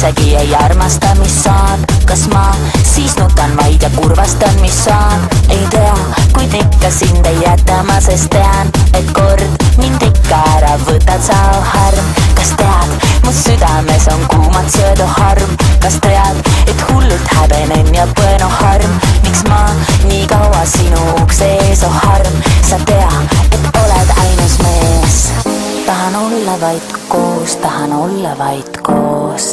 üldsegi ei armasta, mis saan. Kas ma siis nutan vaid ja kurvastan, mis saan? Ei tea, kuid ikka sind ei jäta ma, sest tean, et kord mind ikka ära võtad sa, oh harm. Kas tead, mu südames on kuumad sööd, oh harm. Kas tead, et hullult häbenen ja põen, oh harm. Miks ma nii kaua sinu ukse ees, oh harm. Sa tea, et oled ainus mees. Tahan olla vaid koos, tahan olla vaid koos.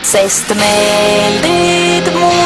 Sest meeldid mu